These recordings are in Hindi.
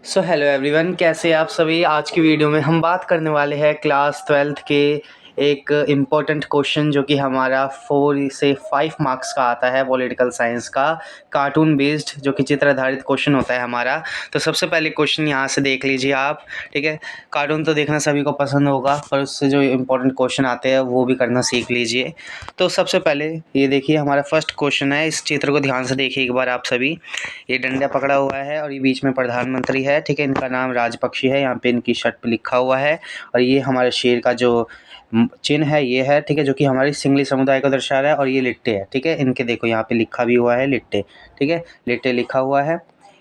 सो हेलो एवरीवन, कैसे आप सभी। आज की वीडियो में हम बात करने वाले हैं क्लास 12th के एक इम्पोर्टेंट क्वेश्चन जो कि हमारा 4 से 5 मार्क्स का आता है पॉलिटिकल साइंस का, कार्टून बेस्ड जो कि चित्र आधारित क्वेश्चन होता है हमारा। तो सबसे पहले क्वेश्चन यहाँ से देख लीजिए आप, ठीक है। कार्टून तो देखना सभी को पसंद होगा, पर उससे जो इम्पोर्टेंट क्वेश्चन आते हैं वो भी करना सीख लीजिए। तो सबसे पहले ये देखिए, हमारा फर्स्ट क्वेश्चन है। इस चित्र को ध्यान से देखिए एक बार आप सभी। ये डंडा पकड़ा हुआ है और ये बीच में प्रधानमंत्री है, ठीक है। इनका नाम राजपक्षी है, यहाँ पे इनकी शर्ट पे लिखा हुआ है। और ये हमारे शेर का जो चिन्ह है ये है, ठीक है, जो कि हमारी सिंगली समुदाय को दर्शा रहा है। और ये लिट्टे है, ठीक है। इनके देखो यहाँ पे लिखा भी हुआ है लिट्टे, ठीक है, लिट्टे लिखा हुआ है।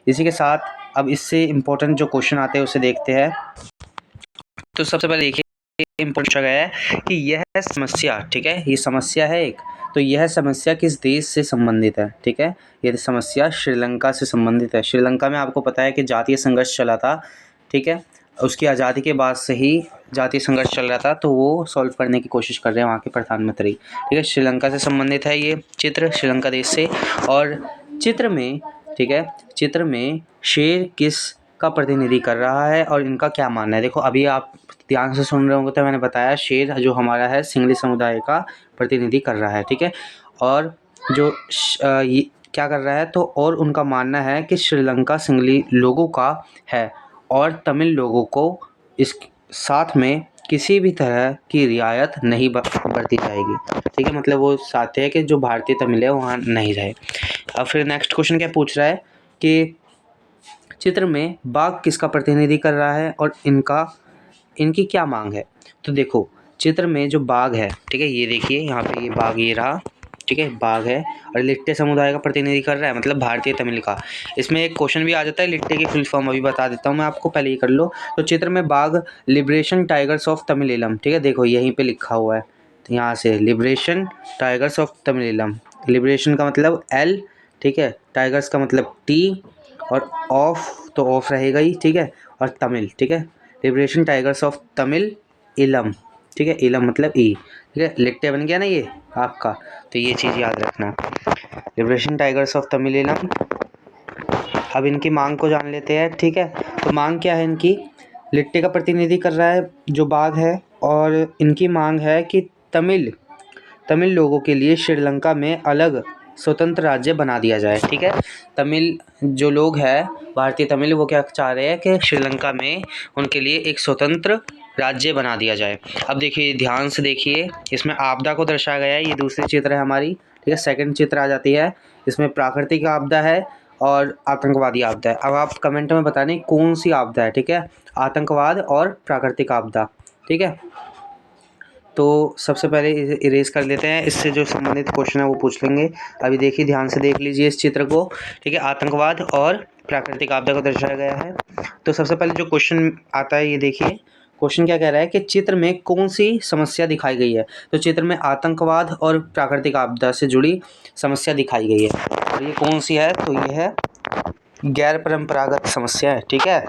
इसी के साथ अब इससे इम्पोर्टेंट जो क्वेश्चन आते हैं उसे देखते हैं। तो सबसे पहले देखिए, इम्पोर्टेंट जगह है कि यह समस्या, ठीक है, ये समस्या है एक। तो यह समस्या किस देश से संबंधित है, ठीक है। ये समस्या श्रीलंका से संबंधित है। श्रीलंका में आपको पता है कि जातीय संघर्ष चला था, ठीक है। उसकी आज़ादी के बाद से ही जातीय संघर्ष चल रहा था, तो वो सॉल्व करने की कोशिश कर रहे हैं वहाँ के प्रधानमंत्री, ठीक है। श्रीलंका से संबंधित है ये चित्र, श्रीलंका देश से। और चित्र में, ठीक है, चित्र में शेर किस का प्रतिनिधि कर रहा है और इनका क्या मानना है। देखो अभी आप ध्यान से सुन रहे होंगे तो मैंने बताया शेर जो हमारा है सिंगली समुदाय का प्रतिनिधि कर रहा है, ठीक है। और जो ये क्या कर रहा है, तो और उनका मानना है कि श्रीलंका सिंगली लोगों का है और तमिल लोगों को इस साथ में किसी भी तरह की रियायत नहीं बरती जाएगी, ठीक है। मतलब वो चाहते हैं कि जो भारतीय तमिल है वहाँ नहीं रहे। अब फिर नेक्स्ट क्वेश्चन क्या पूछ रहा है कि चित्र में बाघ किसका प्रतिनिधि कर रहा है और इनकी क्या मांग है। तो देखो चित्र में जो बाघ है, ठीक है, ये देखिए यहाँ पे ये बाघ ये रहा, ठीक है, बाघ है और लिट्टे समुदाय का प्रतिनिधि कर रहा है, मतलब भारतीय तमिल का। इसमें एक क्वेश्चन भी आ जाता है, लिट्टे की फुल फॉर्म अभी बता देता हूँ मैं आपको, पहले ये कर लो। तो चित्र में बाघ लिबरेशन टाइगर्स ऑफ तमिलम, ठीक है, देखो यहीं पे लिखा हुआ है। तो यहाँ से लिबरेशन टाइगर्स ऑफ तमिलम, लिबरेशन का मतलब L, ठीक है, टाइगर्स का मतलब T, और ऑफ तो ऑफ रहेगा ही, ठीक है, और तमिल, ठीक है, लिबरेशन टाइगर्स ऑफ तमिल इलम, ठीक है, इलम मतलब ई, ठीक है। लिट्टे बन गया ना ये आपका, तो ये चीज़ याद रखना, लिबरेशन टाइगर्स ऑफ तमिल इलम। अब इनकी मांग को जान लेते हैं, ठीक है। तो मांग क्या है इनकी, लिट्टे का प्रतिनिधि कर रहा है जो बाघ है, और इनकी मांग है कि तमिल लोगों के लिए श्रीलंका में अलग स्वतंत्र राज्य बना दिया जाए, ठीक है। तमिल जो लोग हैं भारतीय तमिल, वो क्या चाह रहे हैं कि श्रीलंका में उनके लिए एक स्वतंत्र राज्य बना दिया जाए। अब देखिए ध्यान से देखिए, इसमें आपदा को दर्शाया गया है, ये दूसरी चित्र है हमारी, ठीक है। सेकंड चित्र आ जाती है, इसमें प्राकृतिक आपदा है और आतंकवादी आपदा है। अब आप कमेंट में बताने कौन सी आपदा है, ठीक है, आतंकवाद और प्राकृतिक आपदा, ठीक है। तो सबसे पहले इसे इरेज कर लेते हैं, इससे जो संबंधित क्वेश्चन है वो पूछ लेंगे। अभी देखिए ध्यान से देख लीजिए इस चित्र को, ठीक है, आतंकवाद और प्राकृतिक आपदा को दर्शाया गया है। तो सबसे पहले जो क्वेश्चन आता है ये देखिए, क्वेश्चन क्या कह रहा है कि चित्र में कौन सी समस्या दिखाई गई है। तो चित्र में आतंकवाद और प्राकृतिक आपदा से जुड़ी समस्या दिखाई गई है, और ये कौन सी है, तो ये है गैर परंपरागत समस्या है, ठीक है,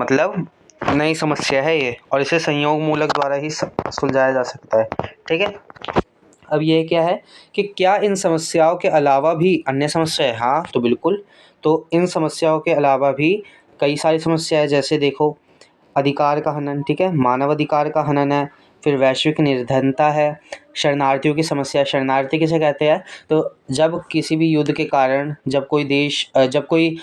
मतलब नई समस्या है ये, और इसे संयोग मूलक द्वारा ही सुलझाया जा सकता है, ठीक है। अब ये क्या है कि क्या इन समस्याओं के अलावा भी अन्य समस्या है, हाँ तो बिल्कुल। तो इन समस्याओं के अलावा भी कई सारी समस्याएं, जैसे देखो अधिकार का हनन, ठीक है, मानव अधिकार का हनन है, फिर वैश्विक निर्धनता है, शरणार्थियों की समस्या। शरणार्थी किसे कहते हैं, तो जब किसी भी युद्ध के कारण जब कोई देश जब कोई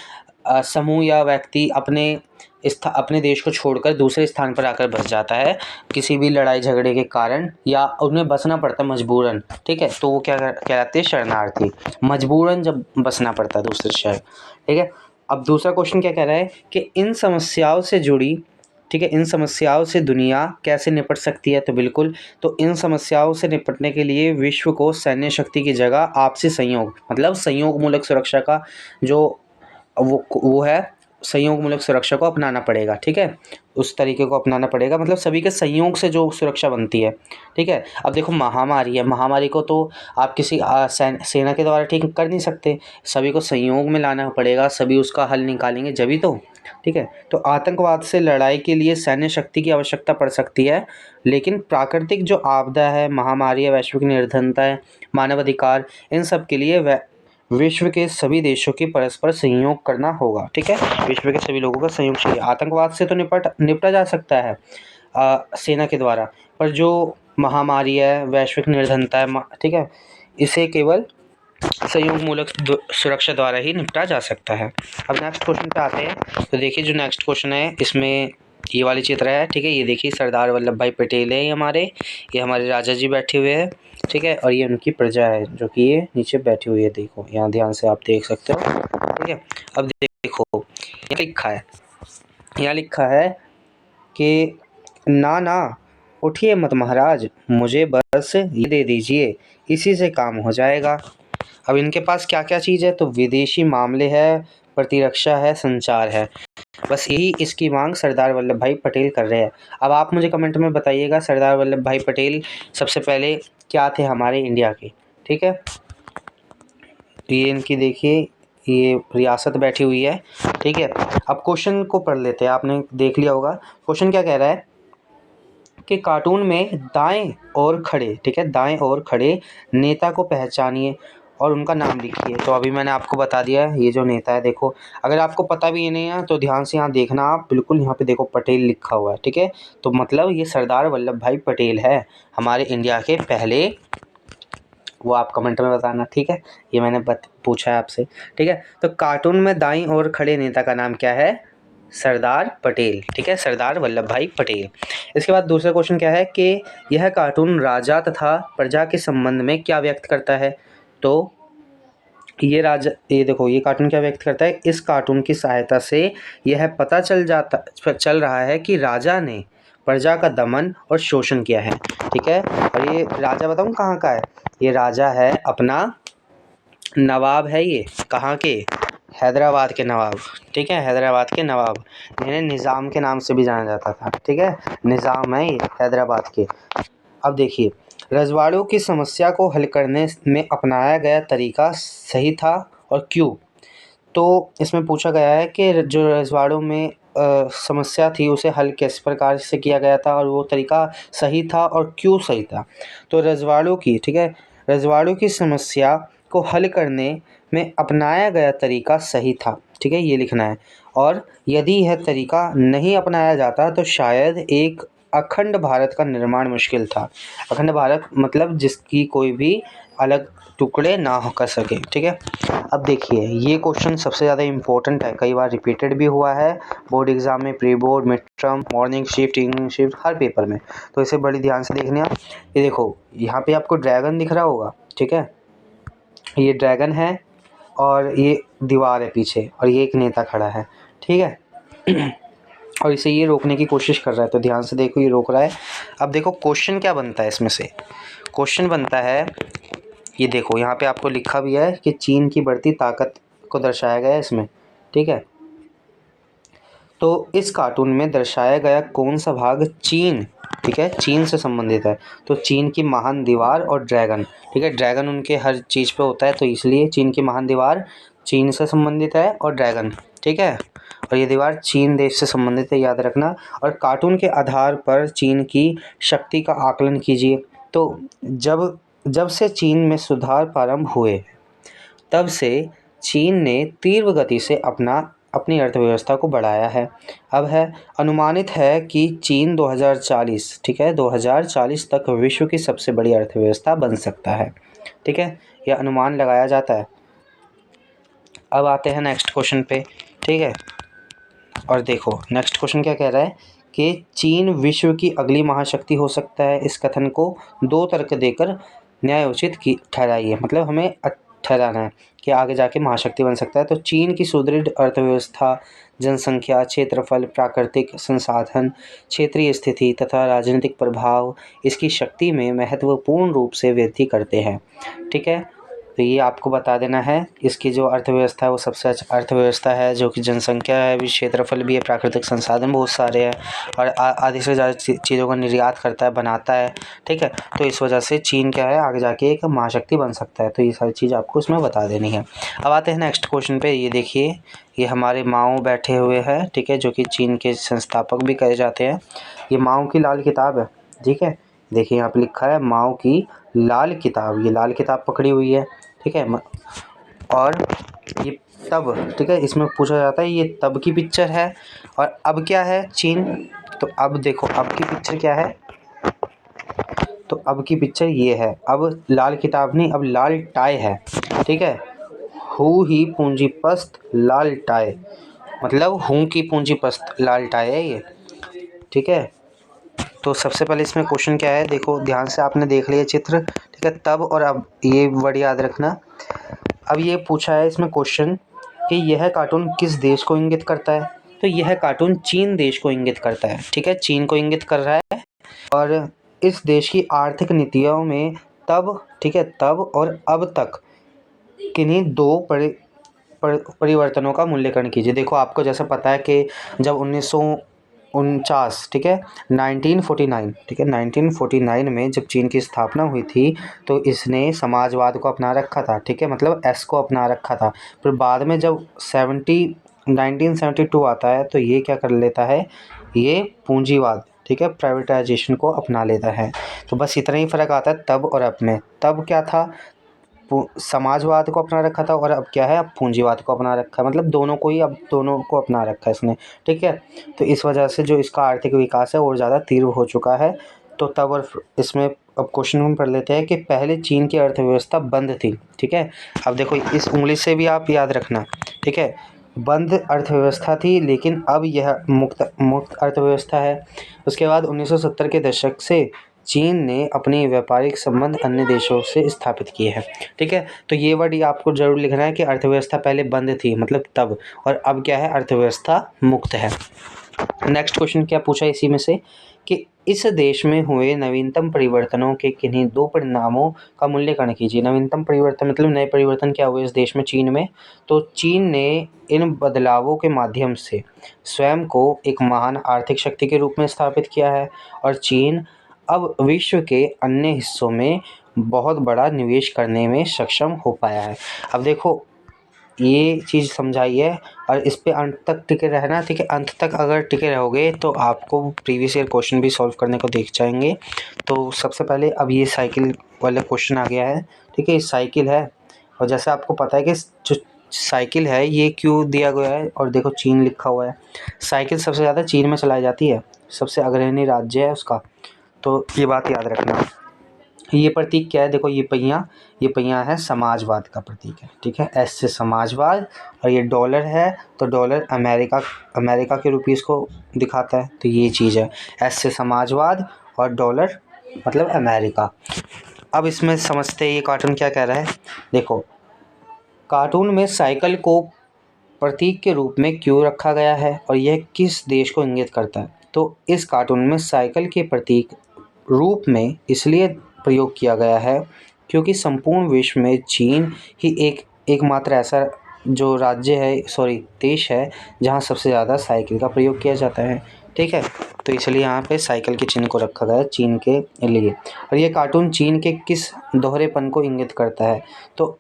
समूह या व्यक्ति अपने देश को छोड़कर दूसरे स्थान पर आकर बस जाता है किसी भी लड़ाई झगड़े के कारण, या उन्हें बसना पड़ता है मजबूरन, ठीक है, तो वो क्या कहलाते हैं, शरणार्थी। मजबूरन जब बसना पड़ता है दूसरे शहर, ठीक है। अब दूसरा क्वेश्चन क्या कह रहा है कि इन समस्याओं से जुड़ी, ठीक है, इन समस्याओं से दुनिया कैसे निपट सकती है। तो बिल्कुल, तो इन समस्याओं से निपटने के लिए विश्व को सैन्य शक्ति की जगह आपसी संयोग, मतलब संयोग मूलक सुरक्षा का जो वो है, संयोग मूलक सुरक्षा को अपनाना पड़ेगा, ठीक है, उस तरीके को अपनाना पड़ेगा, मतलब सभी के संयोग से जो सुरक्षा बनती है, ठीक है। अब देखो महामारी है, महामारी को तो आप किसी सेना के द्वारा ठीक कर नहीं सकते, सभी को संयोग में लाना पड़ेगा, सभी उसका हल निकालेंगे जभी तो, ठीक है। तो आतंकवाद से लड़ाई के लिए सैन्य शक्ति की आवश्यकता पड़ सकती है, लेकिन प्राकृतिक जो आपदा है, महामारी है, वैश्विक निर्धनता है, मानवाधिकार, इन सब के लिए विश्व के सभी देशों की परस्पर सहयोग करना होगा। ठीक है, विश्व के सभी लोगों का सहयोग चाहिए। आतंकवाद से तो निपटा जा सकता है सेना के द्वारा, पर जो महामारी है, वैश्विक निर्धनता है, ठीक है, इसे केवल सहयोग मूलक सुरक्षा द्वारा ही निपटा जा सकता है। अब नेक्स्ट क्वेश्चन पे आते हैं। तो देखिए जो नेक्स्ट क्वेश्चन है इसमें ये वाली चित्र है। ठीक है, ये देखिए सरदार वल्लभ भाई पटेल है ये हमारे राजा जी बैठे हुए हैं। ठीक है, और ये उनकी प्रजा है जो कि ये नीचे बैठी हुई है। देखो यहाँ ध्यान से आप देख सकते हो। ठीक है, अब देखो यहाँ लिखा है कि ना ना उठिए मत महाराज, मुझे बस ये दे दीजिए, इसी से काम हो जाएगा। अब इनके पास क्या क्या चीज़ है? तो विदेशी मामले है, प्रतिरक्षा है, संचार है। बस यही इसकी मांग सरदार वल्लभ भाई पटेल कर रहे हैं। अब आप मुझे कमेंट में बताइएगा सरदार वल्लभ भाई पटेल सबसे पहले क्या थे हमारे इंडिया के। ठीक है, तो ये इनकी देखिए ये रियासत बैठी हुई है। ठीक है, अब क्वेश्चन को पढ़ लेते हैं। आपने देख लिया होगा क्वेश्चन क्या कह रहा है कि कार्टून में दाएं और खड़े, ठीक है, दाएं और खड़े नेता को पहचानिए और उनका नाम लिखिए। तो अभी मैंने आपको बता दिया है ये जो नेता है। देखो अगर आपको पता भी नहीं है तो ध्यान से यहाँ देखना आप, बिल्कुल यहाँ पे देखो पटेल लिखा हुआ है। ठीक है, तो मतलब ये सरदार वल्लभ भाई पटेल है हमारे इंडिया के पहले। वो आप कमेंट में बताना। ठीक है, ये मैंने पूछा है आपसे। ठीक है, तो कार्टून में दाईं ओर खड़े नेता का नाम क्या है? सरदार पटेल। ठीक है, सरदार वल्लभ भाई पटेल। इसके बाद दूसरा क्वेश्चन क्या है कि यह कार्टून राजा तथा प्रजा के संबंध में क्या व्यक्त करता है? तो ये देखो ये कार्टून क्या व्यक्त करता है? इस कार्टून की सहायता से यह पता चल रहा है कि राजा ने प्रजा का दमन और शोषण किया है। ठीक है, और ये राजा बताऊं कहाँ का है? ये राजा है अपना नवाब है। ये कहाँ के? हैदराबाद के नवाब। ठीक है, हैदराबाद के नवाब, इन्हें निज़ाम के नाम से भी जाना जाता था। ठीक है, निज़ाम है ये हैदराबाद के। अब देखिए रजवाड़ों की समस्या को हल करने में अपनाया गया तरीका सही था और क्यों? तो इसमें पूछा गया है कि जो रजवाड़ों में समस्या थी उसे हल किस प्रकार से किया गया था और वो तरीका सही था और क्यों सही था। तो रजवाड़ों की, ठीक है, रजवाड़ों की समस्या को हल करने में अपनाया गया तरीका सही था। ठीक है, ये लिखना है। और यदि यह तरीका नहीं अपनाया जाता तो शायद एक अखंड भारत का निर्माण मुश्किल था। अखंड भारत मतलब जिसकी कोई भी अलग टुकड़े ना हो कर सके। ठीक है, अब देखिए ये क्वेश्चन सबसे ज़्यादा इम्पोर्टेंट है, कई बार रिपीटेड भी हुआ है बोर्ड एग्जाम में, pre board, mid term, morning shift, evening shift, हर पेपर में। तो इसे बड़ी ध्यान से देखने आप। ये देखो यहाँ पे आपको ड्रैगन दिख रहा होगा। ठीक है, ये ड्रैगन है और ये दीवार है पीछे और ये एक नेता खड़ा है। ठीक है और इसे ये रोकने की कोशिश कर रहा है। तो ध्यान से देखो ये रोक रहा है। अब देखो क्वेश्चन क्या बनता है इसमें से? क्वेश्चन बनता है, ये देखो यहाँ पे आपको लिखा भी है कि चीन की बढ़ती ताकत को दर्शाया गया है इसमें। ठीक है, तो इस कार्टून में दर्शाया गया कौन सा भाग चीन, ठीक है, चीन से संबंधित है? तो चीन की महान दीवार और ड्रैगन। ठीक है, ड्रैगन उनके हर चीज़ पे होता है तो इसलिए चीन की महान दीवार चीन से संबंधित है और ड्रैगन। ठीक है, और ये दीवार चीन देश से संबंधित है, याद रखना। और कार्टून के आधार पर चीन की शक्ति का आकलन कीजिए। तो जब से चीन में सुधार प्रारंभ हुए तब से चीन ने तीव्र गति से अपनी अर्थव्यवस्था को बढ़ाया है। अब है अनुमानित है कि चीन 2040, ठीक है, 2040 तक विश्व की सबसे बड़ी अर्थव्यवस्था बन सकता है। ठीक है, यह अनुमान लगाया जाता है। अब आते हैं नेक्स्ट क्वेश्चन पे। ठीक है, और देखो नेक्स्ट क्वेश्चन क्या कह रहा है कि चीन विश्व की अगली महाशक्ति हो सकता है। इस कथन को दो तर्क देकर न्यायोचित की ठहराइए। मतलब हमें ठहराना है कि आगे जाके महाशक्ति बन सकता है। तो चीन की सुदृढ़ अर्थव्यवस्था, जनसंख्या, क्षेत्रफल, प्राकृतिक संसाधन, क्षेत्रीय स्थिति तथा राजनीतिक प्रभाव इसकी शक्ति में महत्वपूर्ण रूप से वृद्धि करते हैं। ठीक है, तो ये आपको बता देना है। इसकी जो अर्थव्यवस्था है वो सबसे अच्छा अर्थव्यवस्था है, जो कि जनसंख्या है भी, क्षेत्रफल भी है, प्राकृतिक संसाधन बहुत सारे हैं और आधी से ज़्यादा चीज़ों का निर्यात करता है, बनाता है। ठीक है, तो इस वजह से चीन क्या है आगे जाके एक महाशक्ति बन सकता है। तो ये सारी चीज़ आपको इसमें बता देनी है। अब आते हैं नेक्स्ट क्वेश्चन पे। ये देखिए ये हमारे माओ बैठे हुए हैं। ठीक है, जो कि चीन के संस्थापक भी कहे जाते हैं। ये माओ की लाल किताब है। ठीक है, देखिए यहाँ पे लिखा है माओ की लाल किताब। ये लाल किताब पकड़ी हुई है। ठीक है, और ये तब, ठीक है, इसमें पूछा जाता है ये तब की पिक्चर है और अब क्या है, चीन। तो अब देखो अब की पिक्चर क्या है, तो अब की पिक्चर ये है। अब लाल किताब नहीं, अब लाल टाई है, ठीक है। हु ही पूंजीपस्त लाल टाई, मतलब हूँ की पूंजीपस्त लाल टाई है ये, ठीक है। तो सबसे पहले इसमें क्वेश्चन क्या है, देखो ध्यान से, आपने देख लिया चित्र, ठीक है। तब और अब, ये वर्ड याद रखना। अब ये पूछा है इसमें क्वेश्चन कि यह कार्टून किस देश को इंगित करता है। तो यह कार्टून चीन देश को इंगित करता है, ठीक है, चीन को इंगित कर रहा है। और इस देश की आर्थिक नीतियों में तब, ठीक है, तब और अब तक किन्हीं दो परिवर्तनों का मूल्यांकन कीजिए। देखो आपको जैसा पता है कि जब 1949, ठीक है, 1949, ठीक है, 1949 में जब चीन की स्थापना हुई थी तो इसने समाजवाद को अपना रखा था, ठीक है, मतलब एस को अपना रखा था। फिर बाद में जब 1972 आता है तो ये क्या कर लेता है, ये पूंजीवाद, ठीक है, प्राइवेटाइजेशन को अपना लेता है। तो बस इतना ही फ़र्क आता है तब और अब में। तब क्या था, समाजवाद को अपना रखा था, और अब क्या है, अब पूंजीवाद को अपना रखा है, मतलब दोनों को ही, अब दोनों को अपना रखा है इसने, ठीक है। तो इस वजह से जो इसका आर्थिक विकास है और ज़्यादा तीव्र हो चुका है। तो तब और इसमें अब क्वेश्चन हम पढ़ लेते हैं कि पहले चीन की अर्थव्यवस्था बंद थी, ठीक है। अब देखो इस उंगली से भी आप याद रखना, ठीक है, बंद अर्थव्यवस्था थी लेकिन अब यह मुक्त मुक्त अर्थव्यवस्था है। उसके बाद 1970 के दशक से चीन ने अपने व्यापारिक संबंध अन्य देशों से स्थापित किए हैं, ठीक है। तो ये वर्ड ये आपको जरूर लिखना है कि अर्थव्यवस्था पहले बंद थी मतलब तब, और अब क्या है, अर्थव्यवस्था मुक्त है। नेक्स्ट क्वेश्चन क्या पूछा इसी में से कि इस देश में हुए नवीनतम परिवर्तनों के किन्हीं दो परिणामों का मूल्यांकन कीजिए। नवीनतम परिवर्तन मतलब नए परिवर्तन क्या हुए इस देश में, चीन में। तो चीन ने इन बदलावों के माध्यम से स्वयं को एक महान आर्थिक शक्ति के रूप में स्थापित किया है और चीन अब विश्व के अन्य हिस्सों में बहुत बड़ा निवेश करने में सक्षम हो पाया है। अब देखो ये चीज़ समझाइए और इस पे अंत तक टिके रहना, ठीक है। अंत तक अगर टिके रहोगे तो आपको प्रीवियस ईयर क्वेश्चन भी सॉल्व करने को देख जाएंगे। तो सबसे पहले अब ये साइकिल वाला क्वेश्चन आ गया है, ठीक है। ये साइकिल है और जैसे आपको पता है कि जो साइकिल है ये क्यों दिया गया है, और देखो चीन लिखा हुआ है। साइकिल सबसे ज़्यादा चीन में चलाई जाती है, सबसे अग्रणी राज्य है उसका, तो ये बात याद रखना। ये प्रतीक क्या है, देखो ये पहिया है समाजवाद का प्रतीक है, ठीक है, एस से समाजवाद। और ये डॉलर है तो डॉलर अमेरिका के रुपीस को दिखाता है, तो ये चीज़ है, एस से समाजवाद और डॉलर मतलब अमेरिका। अब इसमें समझते हैं ये कार्टून क्या कह रहा है। देखो कार्टून में साइकिल को प्रतीक के रूप में क्यों रखा गया है और यह किस देश को इंगित करता है। तो इस कार्टून में साइकिल के प्रतीक रूप में इसलिए प्रयोग किया गया है क्योंकि संपूर्ण विश्व में चीन ही एकमात्र ऐसा जो राज्य है, सॉरी देश है, जहां सबसे ज़्यादा साइकिल का प्रयोग किया जाता है, ठीक है। तो इसलिए यहाँ पे साइकिल के चिन्ह को रखा गया है चीन के लिए। और ये कार्टून चीन के किस दोहरेपन को इंगित करता है। तो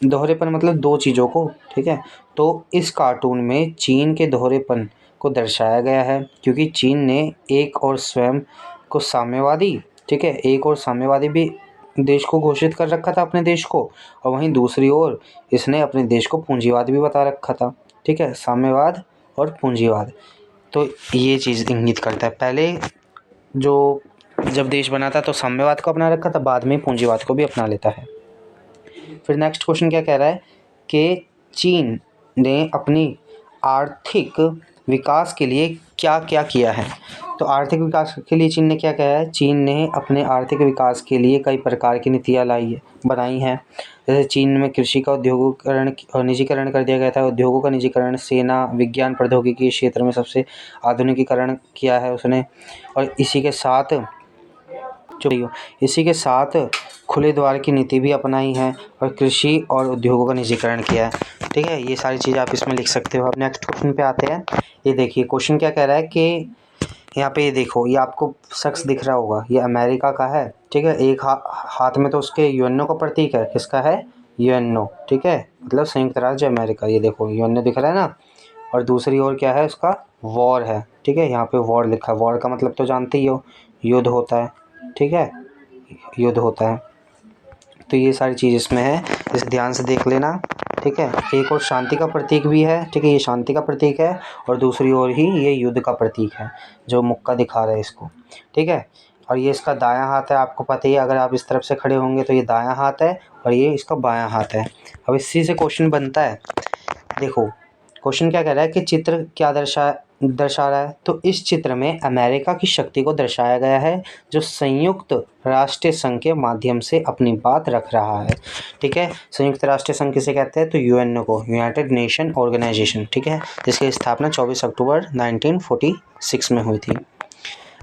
दोहरेपन मतलब दो चीज़ों को, ठीक है। तो इस कार्टून में चीन के दोहरेपन को दर्शाया गया है क्योंकि चीन ने एक और स्वयं को साम्यवादी, ठीक है, एक और साम्यवादी भी देश को घोषित कर रखा था अपने देश को, और वहीं दूसरी ओर इसने अपने देश को पूंजीवाद भी बता रखा था, ठीक है, साम्यवाद और पूंजीवाद। तो ये चीज़ इंगित करता है, पहले जो जब देश बना था तो साम्यवाद को अपना रखा था, बाद में पूंजीवाद को भी अपना लेता है। फिर नेक्स्ट क्वेश्चन क्या कह रहा है कि चीन ने अपनी आर्थिक विकास के लिए क्या क्या किया है। तो आर्थिक विकास के लिए चीन ने क्या किया है, चीन ने अपने आर्थिक विकास के लिए कई प्रकार की नीतियाँ बनाई हैं। जैसे चीन में कृषि का उद्योगीकरण और निजीकरण कर दिया गया था, उद्योगों का निजीकरण, सेना, विज्ञान, प्रौद्योगिकी के क्षेत्र में सबसे आधुनिकीकरण किया है उसने। और इसी के साथ खुले द्वार की नीति भी अपनाई है और कृषि और उद्योगों का निजीकरण किया है, ठीक है। ये सारी चीज़ें आप इसमें लिख सकते हो। अब नेक्स्ट क्वेश्चन पे आते हैं। ये देखिए क्वेश्चन क्या कह रहा है कि यहाँ पे ये देखो, ये आपको शख्स दिख रहा होगा, ये अमेरिका का है, ठीक है। एक हाथ में तो उसके यूएनओ का प्रतीक है, किसका है, यूएनओ, ठीक है, मतलब संयुक्त राज्य अमेरिका। ये देखो यूएनओ दिख रहा है ना, और दूसरी ओर क्या है उसका, वॉर है, ठीक है। यहाँ पे वॉर लिखा है, वॉर का मतलब तो जानते ही हो, युद्ध होता है, ठीक है, युद्ध होता है। तो ये सारी चीज़ इसमें है, इसे ध्यान से देख लेना। ठीक है। एक और शांति का प्रतीक भी है, ठीक है, ये शांति का प्रतीक है, और दूसरी ओर ही ये युद्ध का प्रतीक है, जो मुक्का दिखा रहा है इसको, ठीक है। और ये इसका दायां हाथ है, आपको पता ही है, अगर आप इस तरफ से खड़े होंगे तो ये दायां हाथ है और ये इसका बायां हाथ है। अब इसी से क्वेश्चन बनता है। देखो क्वेश्चन क्या कह रहा है कि चित्र क्या दर्शा रहा है, तो इस चित्र में अमेरिका की शक्ति को दर्शाया गया है, जो संयुक्त राष्ट्र संघ के माध्यम से अपनी बात रख रहा है, ठीक है। संयुक्त राष्ट्र संघ किसे कहते हैं, तो यूएनओ को, यूनाइटेड नेशन ऑर्गेनाइजेशन, ठीक है, जिसकी स्थापना 24 अक्टूबर 1946 में हुई थी।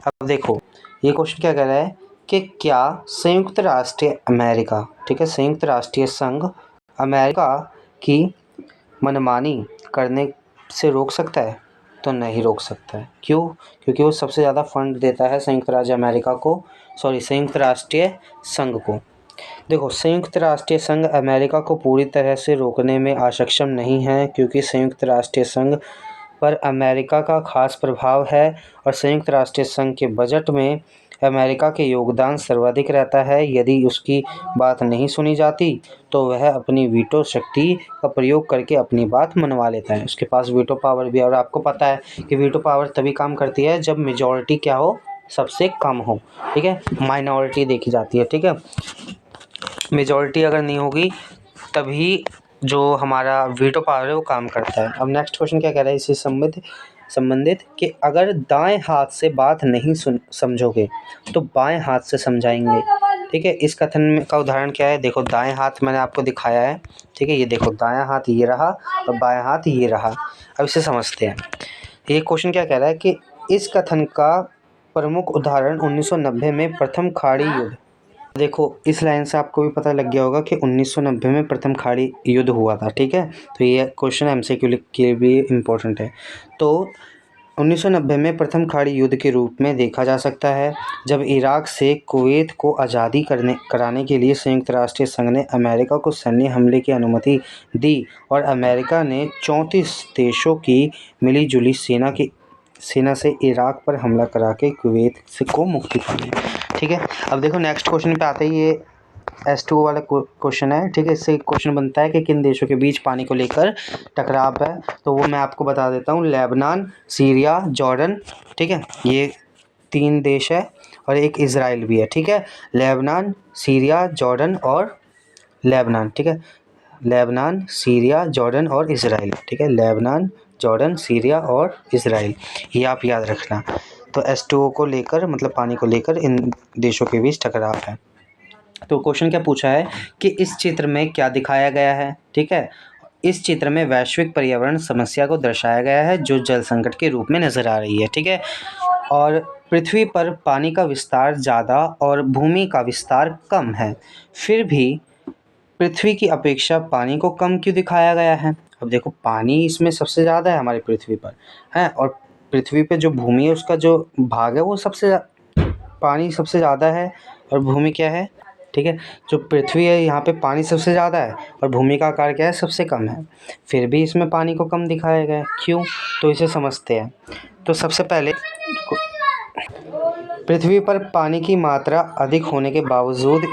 अब देखो ये क्वेश्चन क्या कह रहा है कि क्या संयुक्त राष्ट्र अमेरिका, ठीक है, संयुक्त राष्ट्रीय संघ अमेरिका की मनमानी करने से रोक सकता है, तो नहीं रोक सकता है। क्यों? क्योंकि वो सबसे ज़्यादा फंड देता है संयुक्त राज्य अमेरिका को, संयुक्त राष्ट्रीय संघ को। देखो संयुक्त राष्ट्रीय संघ अमेरिका को पूरी तरह से रोकने में असक्षम नहीं है, क्योंकि संयुक्त राष्ट्रीय संघ पर अमेरिका का खास प्रभाव है और संयुक्त राष्ट्रीय संघ के बजट में अमेरिका के योगदान सर्वाधिक रहता है। यदि उसकी बात नहीं सुनी जाती तो वह अपनी वीटो शक्ति का प्रयोग करके अपनी बात मनवा लेता है। उसके पास वीटो पावर भी है, और आपको पता है कि वीटो पावर तभी काम करती है जब मेजॉरिटी क्या हो, सबसे कम हो, ठीक है, माइनॉरिटी देखी जाती है, ठीक है। मेजॉरिटी अगर नहीं होगी तभी जो हमारा वीटो पावर है वो काम करता है। अब नेक्स्ट क्वेश्चन क्या कह रहा है इससे संबंधित कि अगर दाएं हाथ से बात नहीं समझोगे तो बाएं हाथ से समझाएंगे, ठीक है। इस कथन में का उदाहरण क्या है, देखो दाएं हाथ मैंने आपको दिखाया है, ठीक है, ये देखो दायां हाथ ये रहा और बायां हाथ ये रहा। अब इसे समझते हैं। ये क्वेश्चन क्या कह रहा है कि इस कथन का प्रमुख उदाहरण 1990 में प्रथम खाड़ी युद्ध। देखो इस लाइन से आपको भी पता लग गया होगा कि 1990 में प्रथम खाड़ी युद्ध हुआ था, ठीक है। तो ये क्वेश्चन एमसीक्यू के भी इम्पोर्टेंट है। तो 1990 में प्रथम खाड़ी युद्ध के रूप में देखा जा सकता है, जब इराक से कुवैत को आज़ादी कराने के लिए संयुक्त राष्ट्र संघ ने अमेरिका को सैन्य हमले की अनुमति दी और अमेरिका ने 34 देशों की मिलीजुली सेना से इराक पर हमला करा के कुवैत को मुक्ति पाई, ठीक है। अब देखो नेक्स्ट क्वेश्चन पे आते ही ये S2 वाला क्वेश्चन है, ठीक है। इससे क्वेश्चन बनता है कि किन देशों के बीच पानी को लेकर टकराव है, तो वो मैं आपको बता देता हूँ। लेबनान, सीरिया, जॉर्डन, ठीक है, ये 3 देश है और एक इज़राइल भी है, ठीक है। लेबनान, सीरिया, जॉर्डन और लेबनान, ठीक है, लेबनान, सीरिया, जॉर्डन और इज़राइल, ठीक है, लेबनान, जॉर्डन, सीरिया और इज़राइल, ये आप याद रखना। तो H2O को लेकर मतलब पानी को लेकर इन देशों के बीच टकराव है। तो क्वेश्चन क्या पूछा है कि इस चित्र में क्या दिखाया गया है, ठीक है। इस चित्र में वैश्विक पर्यावरण समस्या को दर्शाया गया है, जो जल संकट के रूप में नज़र आ रही है, ठीक है। और पृथ्वी पर पानी का विस्तार ज़्यादा और भूमि का विस्तार कम है, फिर भी पृथ्वी की अपेक्षा पानी को कम क्यों दिखाया गया है। अब देखो पानी इसमें सबसे ज़्यादा है हमारी पृथ्वी पर है, और पृथ्वी पे जो भूमि है उसका जो भाग है वो पानी सबसे ज़्यादा है और भूमि क्या है, ठीक है। जो पृथ्वी है यहाँ पे पानी सबसे ज़्यादा है और भूमि का आकार क्या है, सबसे कम है, फिर भी इसमें पानी को कम दिखाया गया है, क्यों, तो इसे समझते हैं। तो सबसे पहले पृथ्वी पर पानी की मात्रा अधिक होने के बावजूद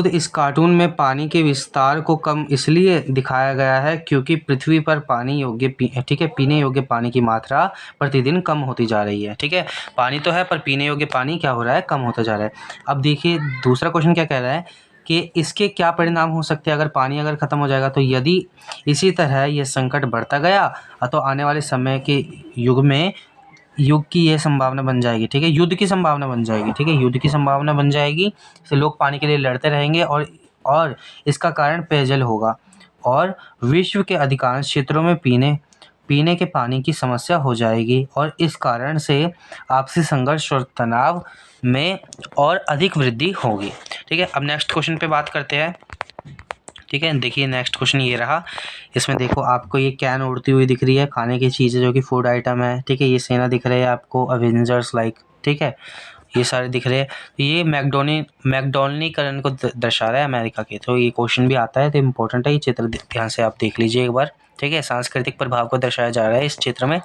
इस कार्टून में पानी के विस्तार को कम इसलिए दिखाया गया है क्योंकि पृथ्वी पर ठीक है, पीने योग्य पानी की मात्रा प्रतिदिन कम होती जा रही है, ठीक है। पानी तो है पर पीने योग्य पानी क्या हो रहा है, कम होता जा रहा है। अब देखिए दूसरा क्वेश्चन क्या कह रहा है कि इसके क्या परिणाम हो सकते हैं अगर ख़त्म हो जाएगा, तो यदि इसी तरह ये संकट बढ़ता गया तो आने वाले समय के युग की ये संभावना बन जाएगी, ठीक है, युद्ध की संभावना बन जाएगी, ठीक है, युद्ध की संभावना बन जाएगी। इससे लोग पानी के लिए लड़ते रहेंगे और इसका कारण पेयजल होगा और विश्व के अधिकांश क्षेत्रों में पीने के पानी की समस्या हो जाएगी और इस कारण से आपसी संघर्ष और तनाव में और अधिक वृद्धि होगी, ठीक है। अब नेक्स्ट क्वेश्चन पे बात करते हैं, ठीक है। देखिए नेक्स्ट क्वेश्चन ये रहा, इसमें देखो आपको ये कैन उड़ती हुई दिख रही है, खाने की चीज़ें जो कि फूड आइटम है, ठीक है। ये सेना दिख रही है आपको, अवेंजर्स लाइक, ठीक है, ये सारे दिख रहे हैं। तो ये मैकडोनलीकरण को दर्शा रहा है अमेरिका के, तो ये क्वेश्चन भी आता है, तो इम्पोर्टेंट है ये चित्र, ध्यान से आप देख लीजिए एक बार, ठीक है। सांस्कृतिक प्रभाव को दर्शाया जा रहा है इस चित्र में।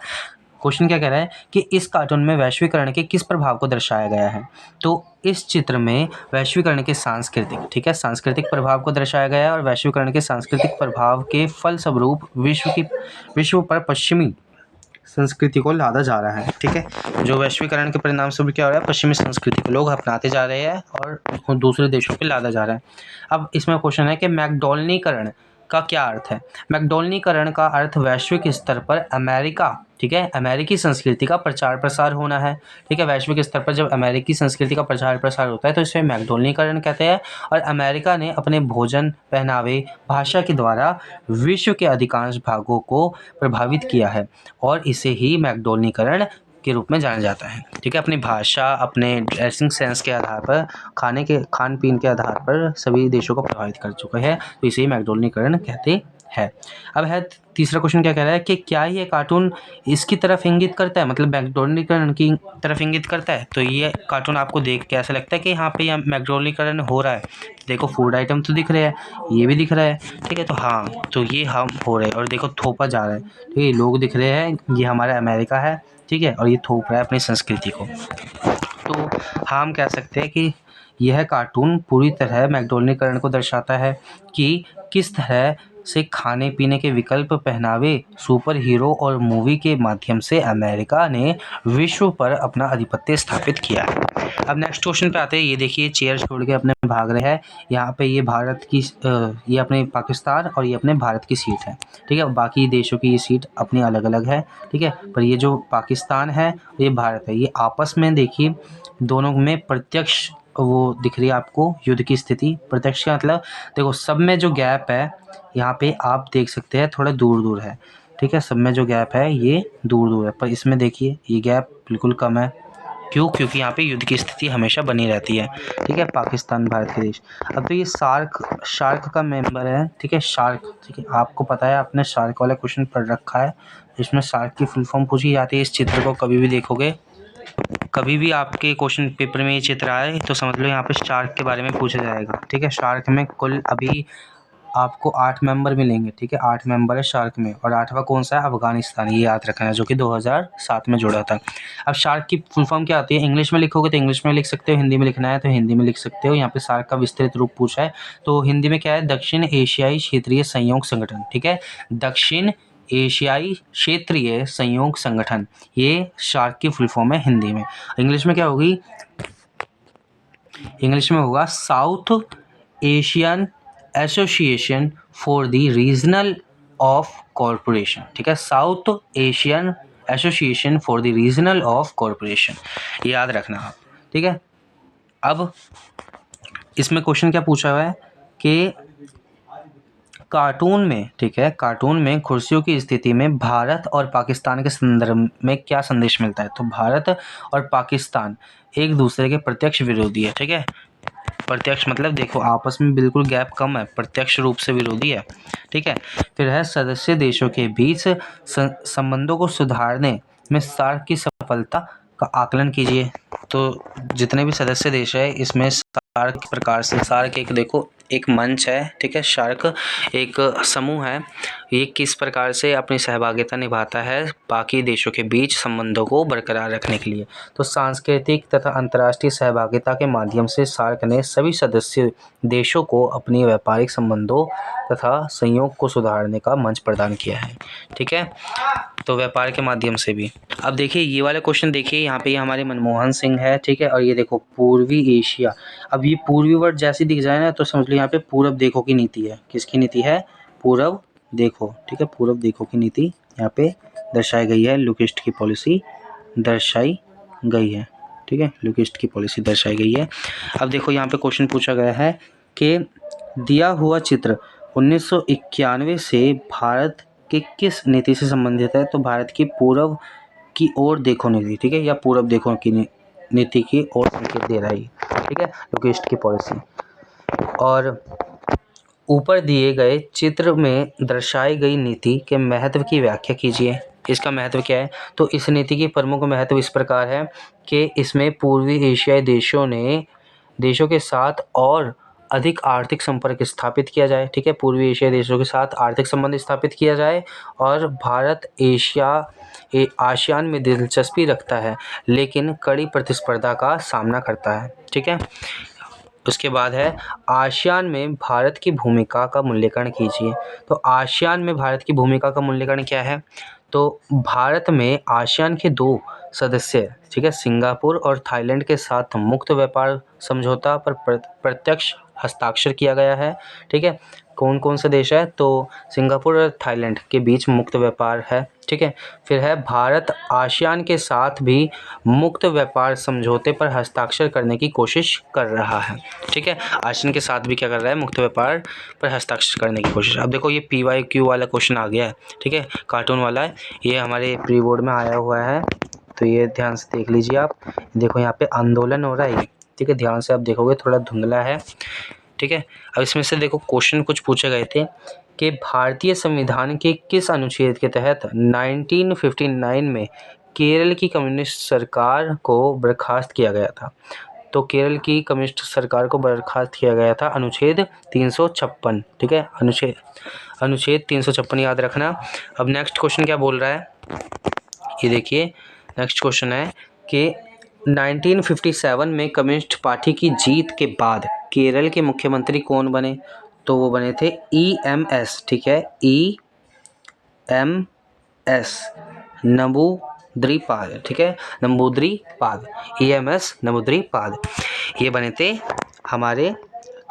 क्वेश्चन क्या कह रहा है कि इस कार्टून में वैश्वीकरण के किस प्रभाव को दर्शाया गया है। तो इस चित्र में वैश्वीकरण के सांस्कृतिक, ठीक है, सांस्कृतिक प्रभाव को दर्शाया गया है और वैश्वीकरण के सांस्कृतिक प्रभाव के फलस्वरूप विश्व पर पश्चिमी संस्कृति को लादा जा रहा है। ठीक है, जो वैश्वीकरण के परिणाम स्वरूप क्या हो रहा है, पश्चिमी संस्कृति को लोग अपनाते जा रहे हैं और उसको दूसरे देशों पे लादा जा रहा है। अब इसमें क्वेश्चन है कि मैकडॉलनीकरण का क्या अर्थ है। मैकडॉलनीकरण का अर्थ वैश्विक स्तर पर अमेरिका, ठीक है, अमेरिकी संस्कृति का प्रचार प्रसार होना है। ठीक है, वैश्विक स्तर पर जब अमेरिकी संस्कृति का प्रचार प्रसार होता है तो इसे मैकडॉलनीकरण कहते हैं। और अमेरिका ने अपने भोजन, पहनावे, भाषा के द्वारा विश्व के अधिकांश भागों को प्रभावित किया है और इसे ही मैकडॉलनीकरण के रूप में जाना जाता है। ठीक है, अपनी भाषा, अपने ड्रेसिंग सेंस के आधार पर, खान पीन के आधार पर सभी देशों को प्रभावित कर चुका है, तो इसे ही मैकडॉलनीकरण कहते हैं। अब है तीसरा क्वेश्चन क्या कह रहा है कि क्या ये कार्टून इसकी तरफ इंगित करता है, मतलब मैकडॉलनीकरण की तरफ इंगित करता है। तो ये कार्टून आपको देख के ऐसा लगता है कि यहाँ पे यह मैकडॉलनीकरण हो रहा है। देखो फूड आइटम तो दिख रहे हैं, ये भी दिख रहा है, ठीक है, तो हाँ, तो ये हम हो रहे हैं। और देखो थोपा जा रहा है, ठीक है, लोग दिख रहे हैं, ये हमारा अमेरिका है, ठीक है, और ये थोप रहा है अपनी संस्कृति को। तो हम कह सकते हैं कि यह कार्टून पूरी तरह मैकडॉलनीकरण को दर्शाता है कि किस तरह से खाने पीने के विकल्प, पहनावे, सुपर हीरो और मूवी के माध्यम से अमेरिका ने विश्व पर अपना आधिपत्य स्थापित किया है। अब नेक्स्ट क्वेश्चन पे आते हैं। ये देखिए चेयर छोड़ के अपने भाग रहे हैं। यहाँ पे ये भारत की ये अपने पाकिस्तान और ये अपने भारत की सीट है, ठीक है। बाकी देशों की ये सीट अपनी अलग अलग है, ठीक है, पर ये जो पाकिस्तान है, ये भारत है, ये आपस में देखिए दोनों में प्रत्यक्ष वो दिख रही है आपको युद्ध की स्थिति। प्रत्यक्ष का मतलब देखो सब में जो गैप है यहाँ पे आप देख सकते हैं थोड़ा दूर दूर है, ठीक है, सब में जो गैप है ये दूर दूर है, पर इसमें देखिए ये गैप बिल्कुल कम है। क्यों? क्योंकि यहाँ पे युद्ध की स्थिति हमेशा बनी रहती है, ठीक है, पाकिस्तान भारत के देश। अब तो ये शार्क का मेंबर है, ठीक है, शार्क, ठीक है, आपको पता है, आपने शार्क वाला क्वेश्चन पढ़ रखा है, इसमें शार्क की फुल फॉर्म पूछी जाती है। इस चित्र को कभी भी देखोगे, कभी भी आपके क्वेश्चन पेपर में ये चित्र आए तो समझ लो यहाँ पे शार्क के बारे में पूछा जाएगा, ठीक है। शार्क में कुल अभी आपको 8 मेंबर मिलेंगे, ठीक है, 8 मेंबर है शार्क में, और 8वां कौन सा है, अफगानिस्तान, ये याद रखना है, जो कि 2007 में जुड़ा था। अब शार्क की फुल फॉर्म क्या आती है, इंग्लिश में लिखोगे तो इंग्लिश में लिख सकते हो, हिंदी में लिखना है तो हिंदी में लिख सकते हो। यहाँ पे शार्क का विस्तृत रूप पूछा है, तो हिंदी में क्या है, दक्षिण एशियाई क्षेत्रीय सहयोग संगठन, ठीक है, दक्षिण एशियाई क्षेत्रीय सहयोग संगठन, ये शार्क की फुल फॉर्म है हिंदी में। इंग्लिश में क्या होगी, इंग्लिश में होगा south Asian association for the regional of corporation, ठीक है, south Asian association for the regional of corporation, ये याद रखना आप, ठीक है। अब इसमें क्वेश्चन क्या पूछा हुआ है कि कार्टून में, ठीक है, कार्टून में कुर्सियों की स्थिति में भारत और पाकिस्तान के संदर्भ में क्या संदेश मिलता है। तो भारत और पाकिस्तान एक दूसरे के प्रत्यक्ष विरोधी है, ठीक है, प्रत्यक्ष मतलब देखो आपस में बिल्कुल गैप कम है, प्रत्यक्ष रूप से विरोधी है, ठीक है। फिर है सदस्य देशों के बीच संबंधों को सुधारने में सार्क की सफलता का आकलन कीजिए। तो जितने भी सदस्य देश है इसमें सार्क प्रकार से, सार्क एक देखो एक मंच है, ठीक है, शार्क एक समूह है, ये किस प्रकार से अपनी सहभागिता निभाता है बाकी देशों के बीच संबंधों को बरकरार रखने के लिए। तो सांस्कृतिक तथा अंतर्राष्ट्रीय सहभागिता के माध्यम से सार्क ने सभी सदस्य देशों को अपनी व्यापारिक संबंधों तथा सहयोग को सुधारने का मंच प्रदान किया है, ठीक है, तो व्यापार के माध्यम से भी। अब देखिए ये वाला क्वेश्चन देखिए, यहाँ पे ये हमारे मनमोहन सिंह है, ठीक है, और ये देखो पूर्वी एशिया। अब ये पूर्वी वर्ड जैसे दिख जाए ना तो समझ लो यहाँ पे पूरब देखो की नीति है। किसकी नीति है? पूरब देखो, ठीक है, पूरब देखो की नीति यहाँ पे दर्शाई गई है, लुक ईस्ट की पॉलिसी दर्शाई गई है, ठीक है, लुक ईस्ट की पॉलिसी दर्शाई गई है। अब देखो यहाँ पे क्वेश्चन पूछा गया है कि दिया हुआ चित्र 1991 से भारत कि किस नीति से संबंधित है। तो भारत की पूर्व की ओर देखो नीति, ठीक है, या पूरब देखो की नीति की ओर संकेत दे रहा है, ठीक है, लुक ईस्ट की पॉलिसी। और ऊपर दिए गए चित्र में दर्शाई गई नीति के महत्व की व्याख्या कीजिए। इसका महत्व क्या है? तो इस नीति की प्रमुख महत्व इस प्रकार है कि इसमें पूर्वी एशियाई देशों के साथ और अधिक आर्थिक संपर्क स्थापित किया जाए, ठीक है, पूर्वी एशिया देशों के साथ आर्थिक संबंध स्थापित किया जाए। और भारत आसियान में दिलचस्पी रखता है लेकिन कड़ी प्रतिस्पर्धा का सामना करता है, ठीक है। उसके बाद है आसियान में भारत की भूमिका का मूल्यांकन कीजिए। तो आसियान में भारत की भूमिका का मूल्यांकन क्या है? तो भारत में आसियान के 2 सदस्य, ठीक है, सिंगापुर और थाईलैंड के साथ मुक्त व्यापार समझौता पर प्रत्यक्ष हस्ताक्षर किया गया है, ठीक है। कौन कौन से देश है? तो सिंगापुर और थाईलैंड के बीच मुक्त व्यापार है, ठीक है। फिर है भारत आसियान के साथ भी मुक्त व्यापार समझौते पर हस्ताक्षर करने की कोशिश कर रहा है, ठीक है। आसियान के साथ भी क्या कर रहा है? मुक्त व्यापार पर हस्ताक्षर करने की कोशिश। अब देखो ये PYQ वाला क्वेश्चन आ गया है, ठीक है, कार्टून वाला है, ये हमारे प्री बोर्ड में आया हुआ है, तो ये ध्यान से देख लीजिए आप। देखो यहाँ पे आंदोलन हो रहा है, ठीक है, ध्यान से आप देखोगे, थोड़ा धुंधला है, ठीक है। अब इसमें से देखो क्वेश्चन कुछ पूछे गए थे कि भारतीय संविधान के किस अनुच्छेद के तहत 1959 में केरल की कम्युनिस्ट सरकार को बर्खास्त किया गया था? तो केरल की कम्युनिस्ट सरकार को बर्खास्त किया गया था अनुच्छेद 356, ठीक है, अनुच्छेद 356 याद रखना। अब नेक्स्ट क्वेश्चन क्या बोल रहा है, ये देखिए। नेक्स्ट क्वेश्चन है कि 1957 में कम्युनिस्ट पार्टी की जीत के बाद केरल के मुख्यमंत्री कौन बने? तो वो बने थे EMS, ठीक है, EMS नंबूद्रिपाद, ठीक है, नंबूद्रिपाद, EMS नंबूद्रिपाद, ये बने थे हमारे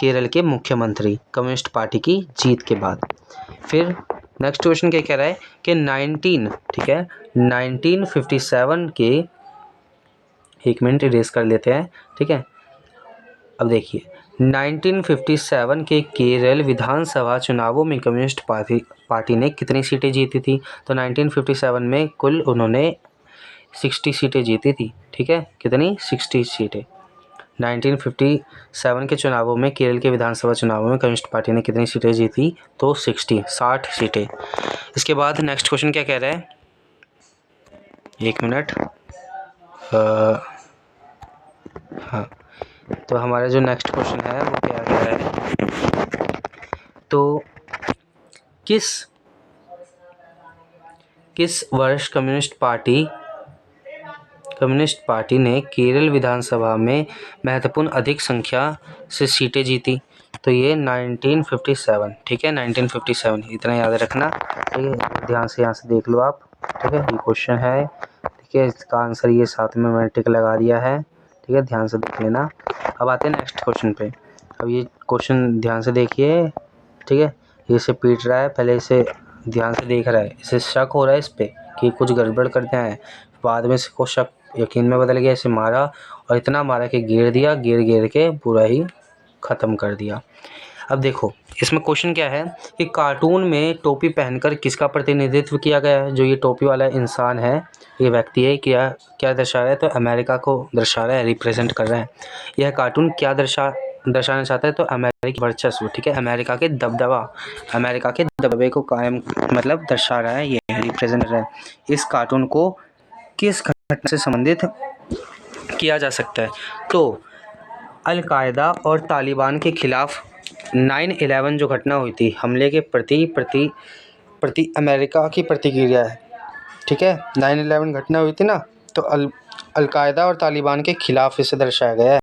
केरल के मुख्यमंत्री कम्युनिस्ट पार्टी की जीत के बाद। फिर नेक्स्ट क्वेश्चन क्या कह रहा है कि 1957 के, एक मिनट इरेज कर लेते हैं, ठीक है। अब देखिए 1957 के केरल विधानसभा चुनावों में कम्युनिस्ट पार्टी ने कितनी सीटें जीती थी? तो 1957 में कुल उन्होंने 60 सीटें जीती थी, ठीक है, कितनी? 60 सीटें। 1957 के चुनावों में, केरल के विधानसभा चुनावों में कम्युनिस्ट पार्टी ने कितनी सीटें जीती? तो 60 सीटें। इसके बाद नेक्स्ट क्वेश्चन क्या कह रहा है, एक मिनट, हाँ, तो हमारा जो नेक्स्ट क्वेश्चन है वो क्या कह रहा है, तो किस वर्ष कम्युनिस्ट पार्टी ने केरल विधानसभा में महत्वपूर्ण अधिक संख्या से सीटें जीती? तो ये 1957, ठीक है, 1957, इतना याद रखना, ठीक है। ध्यान से यहाँ से देख लो आप, ठीक है, ये क्वेश्चन है, ठीक है, इसका आंसर ये साथ में मैंने टिक लगा दिया है, ठीक है, ध्यान से देख लेना। अब आते हैं नेक्स्ट क्वेश्चन पे। अब ये क्वेश्चन ध्यान से देखिए, ठीक है, ये इसे पीट रहा है, पहले इसे ध्यान से देख रहा है, इसे शक हो रहा है इस पर कि कुछ गड़बड़ करते हैं, बाद में इसको शक यकीन में बदल गया, इसे मारा और इतना मारा कि गिर दिया, गिर के पूरा ही ख़त्म कर दिया। अब देखो इसमें क्वेश्चन क्या है कि कार्टून में टोपी पहनकर किसका प्रतिनिधित्व किया गया है? जो ये टोपी वाला इंसान है, ये व्यक्ति है, क्या दर्शा रहा है? तो अमेरिका को दर्शा रहा है, रिप्रेजेंट कर रहा है। यह कार्टून क्या दर्शाना चाहता है? तो अमेरिकी वर्चस्व, ठीक है, अमेरिका के दबदबे को कायम मतलब दर्शा रहा है, ये रिप्रेजेंट कर रहा है। इस कार्टून को किस घटना से संबंधित किया जा सकता है? तो अल-कायदा और तालिबान के खिलाफ 9/11 जो घटना हुई थी, हमले के प्रति अमेरिका की प्रतिक्रिया है, ठीक है। 9/11 घटना हुई थी ना, तो अल-कायदा और तालिबान के खिलाफ इसे दर्शाया गया है,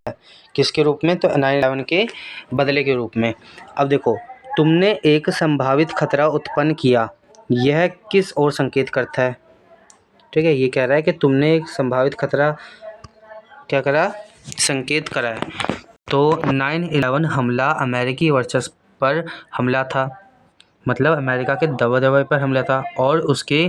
किसके रूप में? तो 9/11 के बदले के रूप में। अब देखो, तुमने एक संभावित खतरा उत्पन्न किया, यह किस ओर संकेत करता है? ठीक है, ये कह रहा है कि तुमने एक संभावित खतरा क्या करा? संकेत करा है। तो 9/11 हमला अमेरिकी वर्चस्व पर हमला था, मतलब अमेरिका के दबदबे पर हमला था, और उसके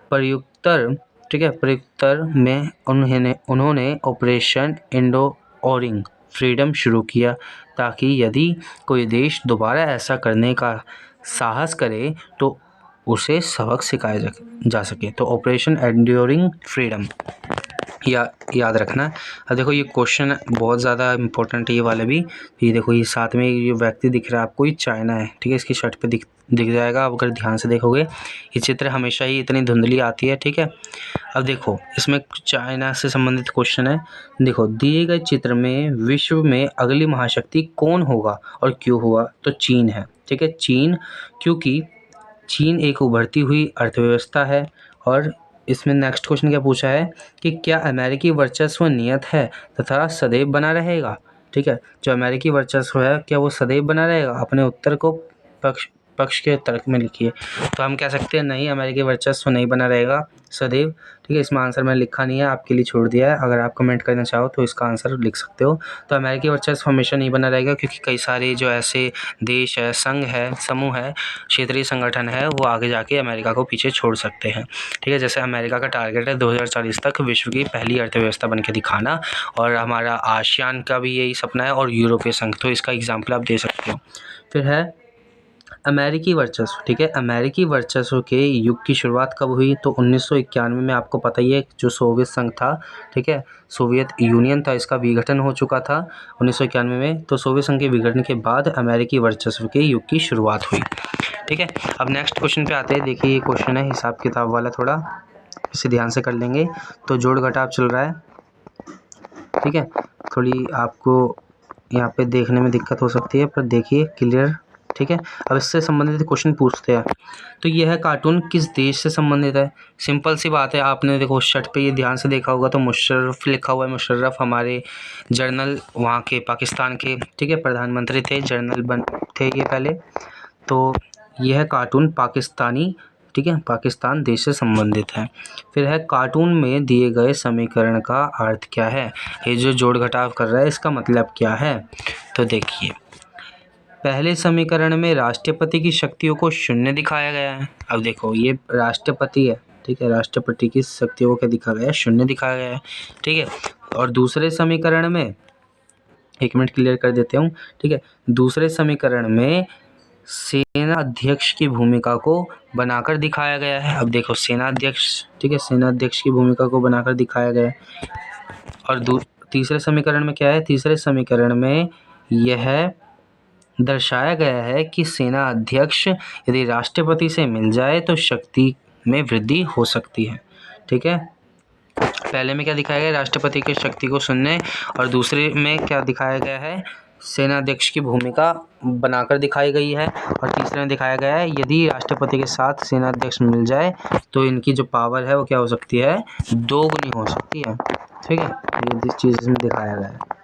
प्रत्युत्तर, ठीक है, प्रत्युत्तर में उन्होंने ऑपरेशन एंड्यूरिंग फ्रीडम शुरू किया, ताकि यदि कोई देश दोबारा ऐसा करने का साहस करे तो उसे सबक सिखाया जा सके। तो ऑपरेशन एंड्यूरिंग फ्रीडम। याद रखना। अब देखो ये क्वेश्चन बहुत ज़्यादा इंपॉर्टेंट है ये वाला भी। ये देखो ये साथ में ये व्यक्ति दिख रहा है आपको, ये चाइना है, ठीक है, इसकी शर्ट पे दिख जाएगा। आप अगर ध्यान से देखोगे ये चित्र हमेशा ही इतनी धुंधली आती है, ठीक है। अब देखो इसमें चाइना से संबंधित क्वेश्चन है। देखो दिए गए चित्र में विश्व में अगली महाशक्ति कौन होगा और क्यों होगा, तो चीन है, ठीक है, चीन, क्योंकि चीन एक उभरती हुई अर्थव्यवस्था है। और इसमें नेक्स्ट क्वेश्चन क्या पूछा है कि क्या अमेरिकी वर्चस्व नियत है तथा सदैव बना रहेगा, ठीक है, जो अमेरिकी वर्चस्व है क्या वो सदैव बना रहेगा। अपने उत्तर को पक्ष के तर्क में लिखिए। तो हम कह सकते हैं नहीं, अमेरिकी वर्चस्व नहीं बना रहेगा सदैव, ठीक है। इसमें आंसर मैंने लिखा नहीं है, आपके लिए छोड़ दिया है, अगर आप कमेंट करना चाहो तो इसका आंसर लिख सकते हो। तो अमेरिकी वर्चस्व हमेशा नहीं बना रहेगा, क्योंकि कई सारे जो ऐसे देश है, संघ है, समूह है, क्षेत्रीय संगठन है, वो आगे जाके अमेरिका को पीछे छोड़ सकते हैं, ठीक है। जैसे अमेरिका का टारगेट है 2040 तक विश्व की पहली अर्थव्यवस्था बन के दिखाना, और हमारा आसियान का भी यही सपना है, और यूरोपीय संघ, तो इसका एग्जाम्पल आप दे सकते हो। फिर है अमेरिकी वर्चस्व, ठीक है। अमेरिकी वर्चस्व के युग की शुरुआत कब हुई, तो 1991 में, आपको पता ही है, जो सोवियत संघ था, ठीक है, सोवियत यूनियन था, इसका विघटन हो चुका था 1991 में। तो सोवियत संघ के विघटन के बाद अमेरिकी वर्चस्व के युग की शुरुआत हुई, ठीक है। अब नेक्स्ट क्वेश्चन पे आते हैं। देखिए ये क्वेश्चन है हिसाब किताब वाला, थोड़ा इसे ध्यान से कर लेंगे। तो जोड़ घटाव चल रहा है, ठीक है, थोड़ी आपको यहाँ पे देखने में दिक्कत हो सकती है, पर देखिए क्लियर, ठीक है। अब इससे संबंधित क्वेश्चन पूछते हैं। तो यह कार्टून किस देश से संबंधित है। सिंपल सी बात है, आपने देखो शर्ट पे ये ध्यान से देखा होगा तो मुशर्रफ लिखा हुआ है। मुशर्रफ हमारे जनरल वहाँ के पाकिस्तान के, ठीक है, प्रधानमंत्री थे, जनरल बन थे ये पहले। तो यह कार्टून पाकिस्तानी, ठीक है, पाकिस्तान देश से संबंधित है। फिर है कार्टून में दिए गए समीकरण का अर्थ क्या है। ये जो जोड़ घटाव कर रहा है इसका मतलब क्या है। तो देखिए पहले समीकरण में राष्ट्रपति की शक्तियों को शून्य दिखाया गया है। अब देखो ये राष्ट्रपति है, ठीक है, राष्ट्रपति की शक्तियों को क्या दिखाया गया है, शून्य दिखाया गया है, ठीक है। और दूसरे समीकरण में, एक मिनट क्लियर कर देते हूँ, ठीक है, दूसरे समीकरण में सेना अध्यक्ष की भूमिका को बनाकर दिखाया गया है। अब देखो सेना अध्यक्ष, ठीक है, सेना अध्यक्ष की भूमिका को बनाकर दिखाया गया है। और तीसरे समीकरण में क्या है, तीसरे समीकरण में यह दर्शाया गया है कि सेना अध्यक्ष यदि राष्ट्रपति से मिल जाए तो शक्ति में वृद्धि हो सकती है, ठीक है। पहले में क्या दिखाया गया, राष्ट्रपति की शक्ति को शून्य, और दूसरे में क्या दिखाया गया है, सेना अध्यक्ष की भूमिका बनाकर दिखाई गई है। और तीसरे में दिखाया गया है यदि राष्ट्रपति के साथ सेना अध्यक्ष मिल जाए तो इनकी जो पावर है वो क्या हो सकती है, दोगुनी हो सकती है, ठीक है। ये जिस चीज़ इसमें दिखाया गया है,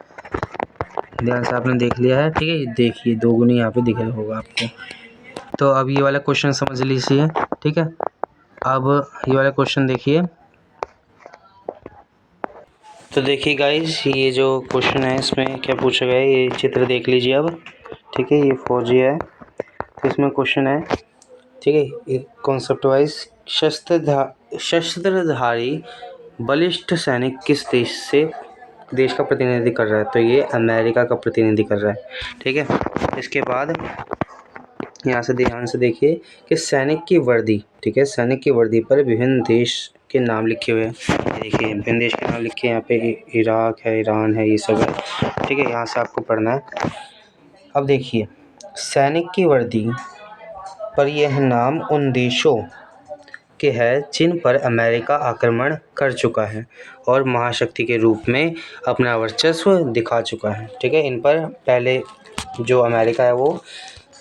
ध्यान से आपने देख लिया है, ठीक है। ये देखिए दोगुनी यहाँ पे दिख रहा होगा आपको। तो अब ये वाला क्वेश्चन समझ लीजिए, ठीक है। अब ये वाला क्वेश्चन देखिए। तो देखिए गाइस ये जो क्वेश्चन है इसमें क्या पूछा गया है, ये चित्र देख लीजिए अब, ठीक है। ये फौजी है, तो इसमें क्वेश्चन है, ठीक है, ये कॉन्सेप्ट वाइज, शस्त्रधारी बलिष्ठ सैनिक किस देश का प्रतिनिधि कर रहा है, तो ये अमेरिका का प्रतिनिधि कर रहा है, ठीक है। इसके बाद यहाँ से ध्यान से देखिए कि सैनिक की वर्दी, ठीक है, सैनिक की वर्दी पर विभिन्न देश के नाम लिखे हुए हैं। देखिए विभिन्न देश के नाम लिखे हैं यहाँ पे, इराक है, ईरान है, ये सब है, ठीक है, यहाँ से आपको पढ़ना है। अब देखिए सैनिक की वर्दी पर यह नाम उन देशों के है जिन पर अमेरिका आक्रमण कर चुका है और महाशक्ति के रूप में अपना वर्चस्व दिखा चुका है, ठीक है। इन पर पहले जो अमेरिका है वो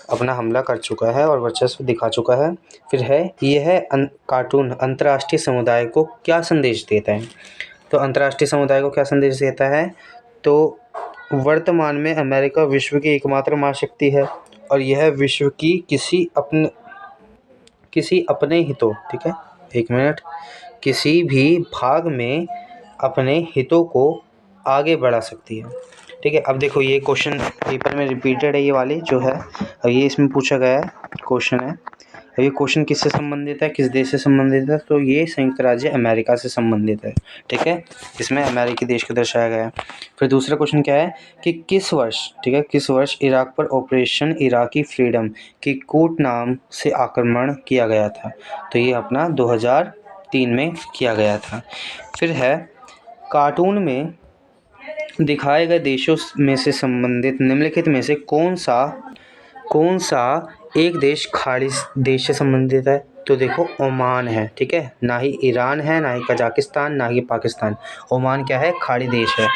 अपना हमला कर चुका है और वर्चस्व दिखा चुका है। फिर है यह कार्टून अंतर्राष्ट्रीय समुदाय को क्या संदेश देता है, तो अंतर्राष्ट्रीय समुदाय को क्या संदेश देता है, तो वर्तमान में अमेरिका विश्व की एकमात्र महाशक्ति है और यह विश्व की किसी अपने हितों, ठीक है, एक मिनट, किसी भी भाग में अपने हितों को आगे बढ़ा सकती है, ठीक है। अब देखो ये क्वेश्चन पेपर में रिपीटेड है, ये वाले जो है, अब ये इसमें पूछा गया है क्वेश्चन है। अब ये क्वेश्चन किससे संबंधित है, किस देश से संबंधित है, तो ये संयुक्त राज्य अमेरिका से संबंधित है, ठीक है। इसमें अमेरिकी देश को दर्शाया गया है। फिर दूसरा क्वेश्चन क्या है कि किस वर्ष, ठीक है, किस वर्ष इराक पर ऑपरेशन इराकी फ्रीडम की कूट नाम से आक्रमण किया गया था, तो ये अपना 2003 में किया गया था। फिर है कार्टून में दिखाए गए देशों में से संबंधित निम्नलिखित में से कौन सा एक देश खाड़ी देश से संबंधित है? तो देखो ओमान है, ठीक है, ना ही ईरान है, ना ही कजाकिस्तान, ना ही पाकिस्तान। ओमान क्या है? खाड़ी देश है।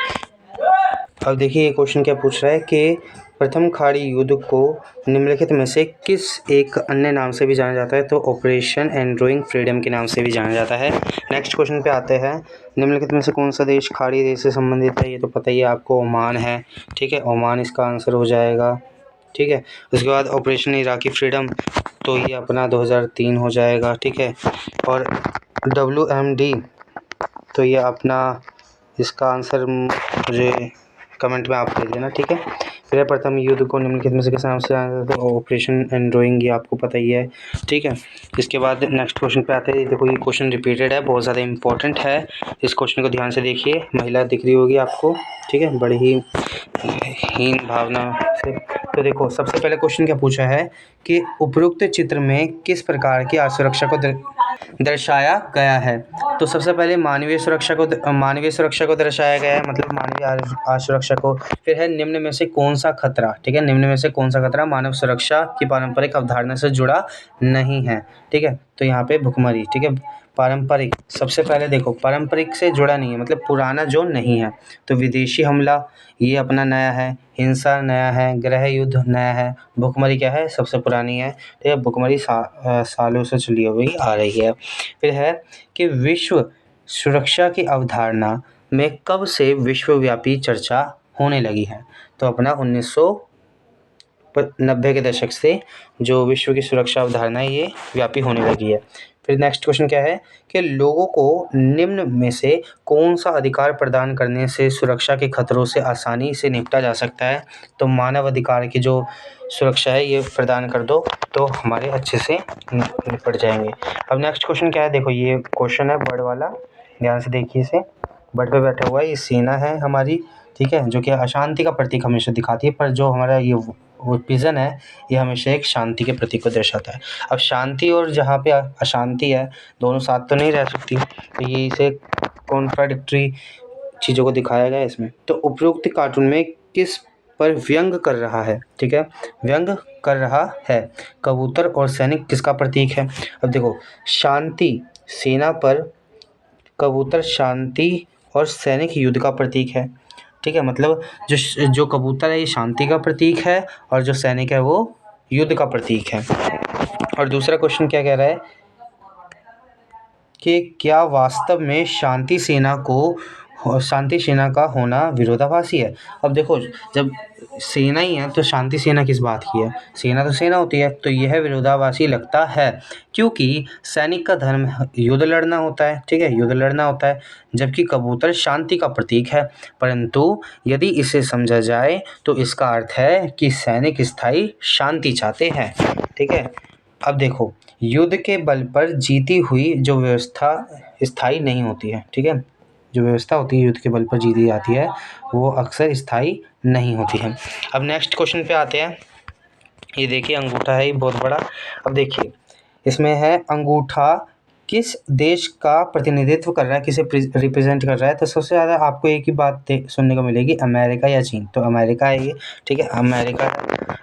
अब देखिए ये क्वेश्चन क्या पूछ रहा है कि प्रथम खाड़ी युद्ध को निम्नलिखित में से किस एक अन्य नाम से भी जाना जाता है? तो ऑपरेशन एंड्रोइंग फ्रीडम के नाम से भी जाना जाता है। नेक्स्ट क्वेश्चन पे आते हैं। निम्नलिखित में से कौन सा देश खाड़ी देश से संबंधित है? ये तो पता ही है आपको, ओमान है, ठीक है, ओमान इसका आंसर हो जाएगा, ठीक है। उसके बाद ऑपरेशन इराकी फ्रीडम, तो ये अपना 2003 हो जाएगा, ठीक है। और WMD, तो ये अपना इसका आंसर मुझे कमेंट में आप दे देना, ठीक है। फिर प्रथम युद्ध को निम्नलिखित में से किस नाम से जाना जाता है? ऑपरेशन एंड्रोइंग, ये आपको पता ही है, ठीक है। इसके बाद नेक्स्ट क्वेश्चन पे आते हैं। देखो ये क्वेश्चन रिपीटेड है, बहुत ज़्यादा इंपॉर्टेंट है, इस क्वेश्चन को ध्यान से देखिए। महिला दिख रही होगी आपको, ठीक है, बड़ी ही हीन भावना से। तो देखो सबसे पहले क्वेश्चन क्या पूछा है कि उपरोक्त चित्र में किस प्रकार की असुरक्षा को दर्शाया गया है? तो सबसे पहले मानवीय सुरक्षा को दर्शाया गया है, मतलब मानवीय असुरक्षा को। फिर है निम्न में से कौन सा खतरा, ठीक है, निम्न में से कौन सा खतरा मानव सुरक्षा की पारंपरिक अवधारणा से जुड़ा नहीं है, ठीक है। तो यहाँ पे भुखमरी, ठीक है, पारंपरिक, सबसे पहले देखो पारंपरिक से जुड़ा नहीं है, मतलब पुराना जो नहीं है। तो विदेशी हमला ये अपना नया है, हिंसा नया है, गृह युद्ध नया है, भुखमरी क्या है? सबसे पुरानी है, ठीक है, भुखमरी सालों से चली हुई आ रही है। फिर है कि विश्व सुरक्षा की अवधारणा में कब से विश्वव्यापी चर्चा होने लगी है? तो अपना 1990 के दशक से जो विश्व की सुरक्षा अवधारणा है ये व्यापी होने लगी है। फिर नेक्स्ट क्वेश्चन क्या है कि लोगों को निम्न में से कौन सा अधिकार प्रदान करने से सुरक्षा के खतरों से आसानी से निपटा जा सकता है? तो मानव अधिकार की जो सुरक्षा है ये प्रदान कर दो तो हमारे अच्छे से निपट जाएंगे। अब नेक्स्ट क्वेश्चन क्या है? देखो ये क्वेश्चन है बर्ड वाला, ध्यान से देखिए इसे। बर्ड पे बैठा हुआ है, ये सेना है हमारी, ठीक है, जो कि अशांति का प्रतीक हमेशा दिखाती है, पर जो हमारा ये वो पिजन है ये हमेशा एक शांति के प्रतीक को दर्शाता है। अब शांति और जहाँ पे अशांति है दोनों साथ तो नहीं रह सकती, तो ये इसे कॉन्ट्राडिक्टरी चीज़ों को दिखाया गया है इसमें। तो उपरोक्त कार्टून में किस पर व्यंग कर रहा है? ठीक है, व्यंग कर रहा है। कबूतर और सैनिक किसका प्रतीक है? अब देखो शांति सेना पर, कबूतर शांति और सैनिक युद्ध का प्रतीक है, ठीक है, मतलब जो कबूतर है ये शांति का प्रतीक है और जो सैनिक है वो युद्ध का प्रतीक है। और दूसरा क्वेश्चन क्या कह रहा है कि क्या वास्तव में शांति सेना का होना विरोधाभासी है? अब देखो जब सेना ही है तो शांति सेना किस बात की है? सेना तो सेना होती है, तो यह विरोधाभासी लगता है क्योंकि सैनिक का धर्म युद्ध लड़ना होता है, ठीक है, युद्ध लड़ना होता है, जबकि कबूतर शांति का प्रतीक है। परंतु यदि इसे समझा जाए तो इसका अर्थ है कि सैनिक स्थायी शांति चाहते हैं, ठीक है। अब देखो युद्ध के बल पर जीती हुई जो व्यवस्था स्थायी नहीं होती है, ठीक है, जो व्यवस्था होती है युद्ध के बल पर जीती जाती है वो अक्सर स्थायी नहीं होती है। अब नेक्स्ट क्वेश्चन पे आते हैं। ये देखिए अंगूठा है ये बहुत बड़ा। अब देखिए इसमें है अंगूठा किस देश का प्रतिनिधित्व कर रहा है, किसे रिप्रेजेंट कर रहा है? तो सबसे ज़्यादा आपको एक ही बात सुनने को मिलेगी, अमेरिका या चीन। तो अमेरिका है ये, ठीक है, अमेरिका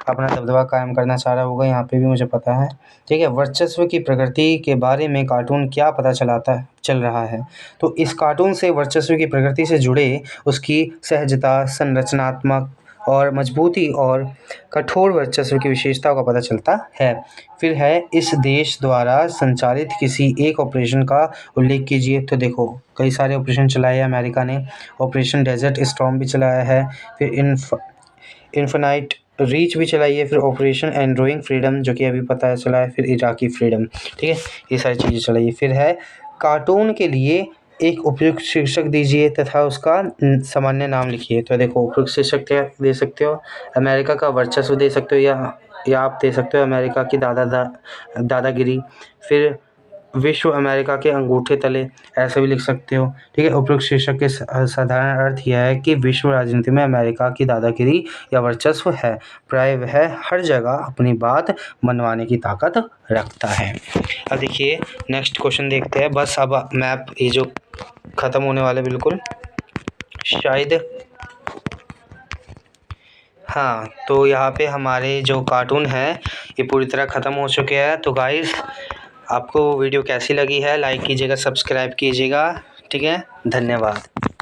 अपना दबदबा कायम करना चाह रहा होगा, यहाँ पे भी मुझे पता है, ठीक है। वर्चस्व की प्रकृति के बारे में कार्टून क्या पता चल रहा है? तो इस कार्टून से वर्चस्व की प्रकृति से जुड़े उसकी सहजता, संरचनात्मक और मजबूती और कठोर वर्चस्व की विशेषताओं का पता चलता है। फिर है इस देश द्वारा संचालित किसी एक ऑपरेशन का उल्लेख कीजिए। तो देखो कई सारे ऑपरेशन चलाए हैं अमेरिका ने, ऑपरेशन डेजर्ट स्टॉर्म भी चलाया है, फिर इन्फिनाइट रीच भी चलाई है, फिर ऑपरेशन एंड्रोइंग फ्रीडम जो कि अभी पता है चला है, फिर इराकी फ्रीडम, ठीक है, ये सारी चीज़ें चलाई है। फिर है कार्टून के लिए एक उपयुक्त शीर्षक दीजिए तथा उसका सामान्य नाम लिखिए। तो देखो उपयुक्त शीर्षक क्या दे सकते हो? अमेरिका का वर्चस्व दे सकते हो या आप दे सकते हो अमेरिका की दादागिरी, फिर विश्व अमेरिका के अंगूठे तले, ऐसे भी लिख सकते हो, ठीक है। उपयुक्त शीर्षक के साधारण अर्थ यह है कि विश्व राजनीति में अमेरिका की दादागिरी या वर्चस्व है, प्राय वह हर जगह अपनी बात मनवाने की ताकत रखता है। अब देखिए नेक्स्ट क्वेश्चन देखते हैं, बस अब मैप ये जो ख़त्म होने वाला है बिल्कुल। शायद हाँ, तो यहाँ पे हमारे जो कार्टून है ये पूरी तरह ख़त्म हो चुके हैं। तो गाइस आपको वीडियो कैसी लगी है लाइक कीजिएगा, सब्सक्राइब कीजिएगा। ठीक है, धन्यवाद।